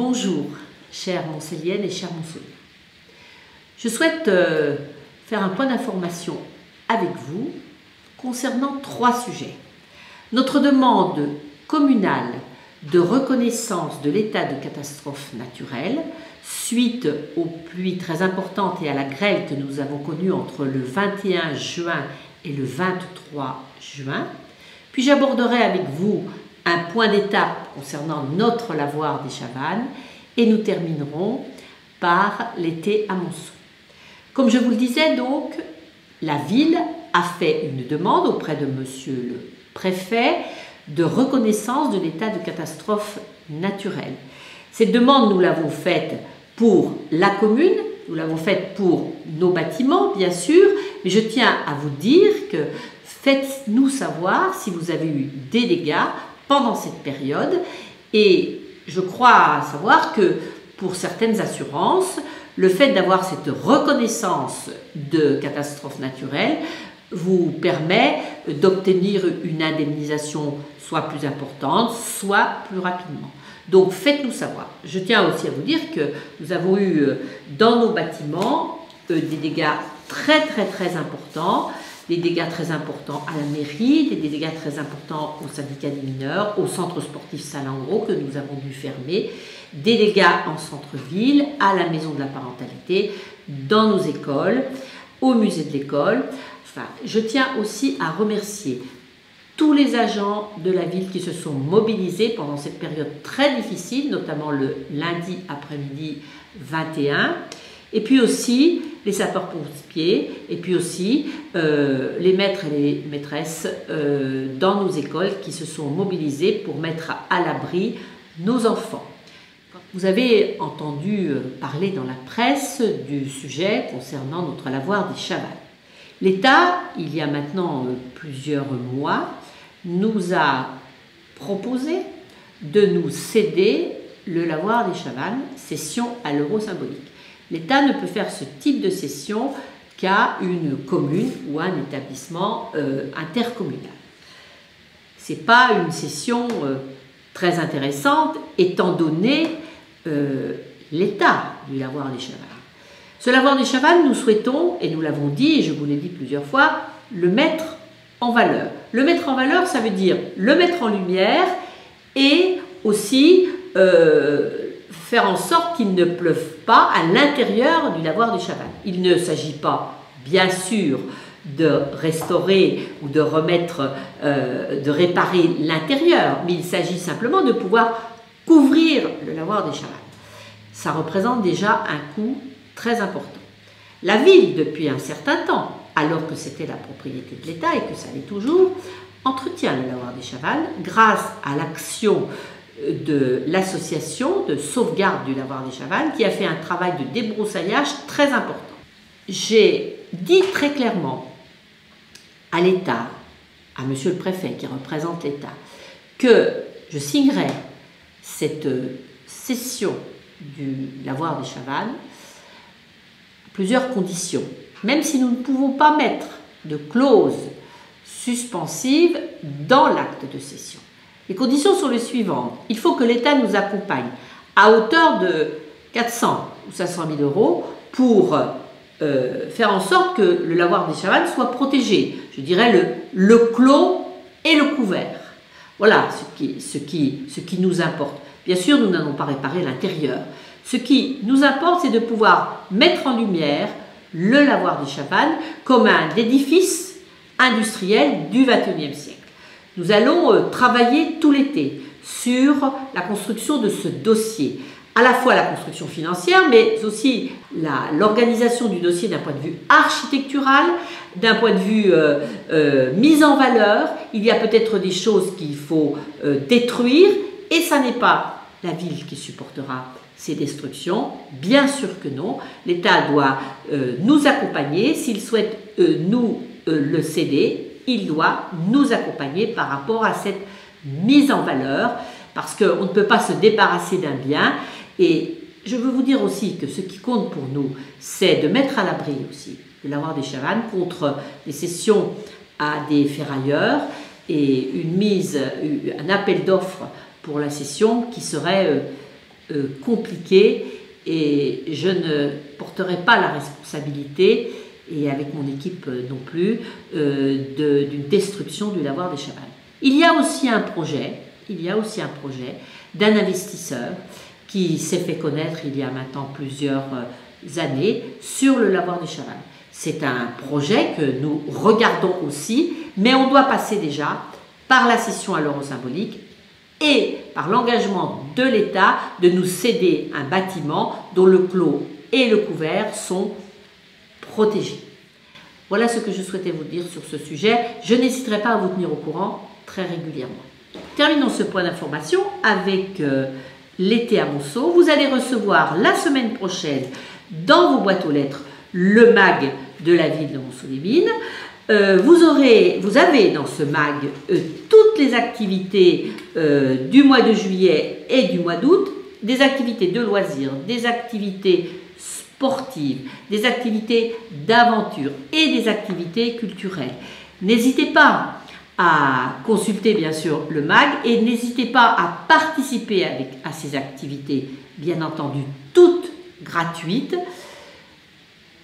Bonjour, chère Montcellienne et chère Montselier. Je souhaite faire un point d'information avec vous concernant 3 sujets. Notre demande communale de reconnaissance de l'état de catastrophe naturelle suite aux pluies très importantes et à la grêle que nous avons connue entre le 21 juin et le 23 juin. Puis j'aborderai avec vous un point d'étape concernant notre lavoir des Chavannes et nous terminerons par l'été à Monceau. Comme je vous le disais donc, la ville a fait une demande auprès de monsieur le préfet de reconnaissance de l'état de catastrophe naturelle. Cette demande, nous l'avons faite pour la commune, nous l'avons faite pour nos bâtiments, bien sûr, mais je tiens à vous dire que faites-nous savoir si vous avez eu des dégâts pendant cette période. Et je crois savoir que pour certaines assurances, le fait d'avoir cette reconnaissance de catastrophe naturelle vous permet d'obtenir une indemnisation soit plus importante, soit plus rapidement. Donc faites-nous savoir. Je tiens aussi à vous dire que nous avons eu dans nos bâtiments des dégâts très importants, des dégâts très importants à la mairie, des dégâts très importants au syndicat des mineurs, au centre sportif Salengro que nous avons dû fermer, des dégâts en centre-ville, à la maison de la parentalité, dans nos écoles, au musée de l'école. Enfin, je tiens aussi à remercier tous les agents de la ville qui se sont mobilisés pendant cette période très difficile, notamment le lundi après-midi 21, et puis aussi les sapeurs-pompiers, et puis aussi les maîtres et les maîtresses dans nos écoles qui se sont mobilisés pour mettre à l'abri nos enfants. Vous avez entendu parler dans la presse du sujet concernant notre lavoir des Chavannes. L'État, il y a maintenant plusieurs mois, nous a proposé de nous céder le lavoir des Chavannes, cession à l'euro symbolique. L'État ne peut faire ce type de cession qu'à une commune ou un établissement intercommunal. Ce n'est pas une cession très intéressante étant donné l'état du lavoir des Chavannes. Ce lavoir des Chavannes, nous souhaitons, et nous l'avons dit, et je vous l'ai dit plusieurs fois, le mettre en valeur. Le mettre en valeur, ça veut dire le mettre en lumière et aussi faire en sorte qu'il ne pleuve pas à l'intérieur du lavoir des Chavannes. Il ne s'agit pas, bien sûr, de restaurer ou de remettre, de réparer l'intérieur, mais il s'agit simplement de pouvoir couvrir le lavoir des Chavannes. Ça représente déjà un coût très important. La ville, depuis un certain temps, alors que c'était la propriété de l'État et que ça l'est toujours, entretient le lavoir des Chavannes grâce à l'action de l'association de sauvegarde du lavoir des Chavannes qui a fait un travail de débroussaillage très important. J'ai dit très clairement à l'État, à monsieur le préfet qui représente l'État, que je signerai cette cession du lavoir des Chavannes à plusieurs conditions. Même si nous ne pouvons pas mettre de clause suspensive dans l'acte de cession. Les conditions sont les suivantes. Il faut que l'État nous accompagne à hauteur de 400 ou 500 000 euros pour faire en sorte que le lavoir des Chavannes soit protégé. Je dirais le clos et le couvert. Voilà ce qui nous importe. Bien sûr, nous n'allons pas réparer l'intérieur. Ce qui nous importe, c'est de pouvoir mettre en lumière le lavoir des Chavannes comme un édifice industriel du XXIe siècle. Nous allons travailler tout l'été sur la construction de ce dossier, à la fois la construction financière, mais aussi l'organisation du dossier d'un point de vue architectural, d'un point de vue mise en valeur. Il y a peut-être des choses qu'il faut détruire, et ça n'est pas la ville qui supportera ces destructions, bien sûr que non. L'État doit nous accompagner. S'il souhaite nous le céder, il doit nous accompagner par rapport à cette mise en valeur, parce qu'on ne peut pas se débarrasser d'un bien. Et je veux vous dire aussi que ce qui compte pour nous, c'est de mettre à l'abri aussi le lavoir des Chavannes contre des cessions à des ferrailleurs et un appel d'offres pour la cession qui serait compliqué et je ne porterai pas la responsabilité, et avec mon équipe non plus, d'une destruction du lavoir des Chavannes. Il y a aussi un projet d'un investisseur qui s'est fait connaître il y a maintenant plusieurs années sur le lavoir des Chavannes. C'est un projet que nous regardons aussi, mais on doit passer déjà par la cession à l'euro symbolique et par l'engagement de l'État de nous céder un bâtiment dont le clos et le couvert sont protégés. Voilà ce que je souhaitais vous dire sur ce sujet. Je n'hésiterai pas à vous tenir au courant très régulièrement. Terminons ce point d'information avec l'été à Monceau. Vous allez recevoir la semaine prochaine dans vos boîtes aux lettres le mag de la ville de Monceau-les-Mines. Vous avez dans ce mag toutes les activités du mois de juillet et du mois d'août, des activités de loisirs, des activités sportives, des activités d'aventure et des activités culturelles. N'hésitez pas à consulter bien sûr le mag et n'hésitez pas à participer à ces activités, bien entendu toutes gratuites,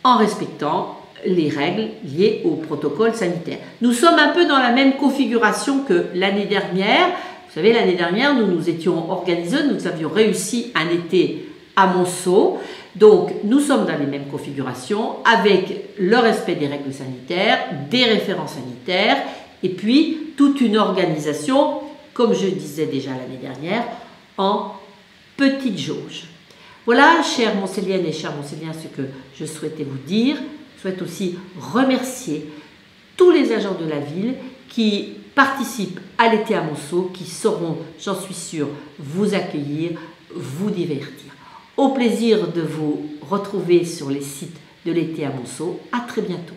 en respectant les règles liées au protocole sanitaire. Nous sommes un peu dans la même configuration que l'année dernière. Vous savez, l'année dernière, nous étions organisés, nous avions réussi un été à Monceau. Donc, nous sommes dans les mêmes configurations avec le respect des règles sanitaires, des référents sanitaires et puis toute une organisation, comme je disais déjà l'année dernière, en petite jauge. Voilà, chères Moncéliennes et chers Moncéliens, ce que je souhaitais vous dire. Je souhaite aussi remercier tous les agents de la ville qui participent à l'été à Monceau, qui sauront, j'en suis sûre, vous accueillir, vous divertir. Au plaisir de vous retrouver sur les sites de l'été à Monceau. À très bientôt.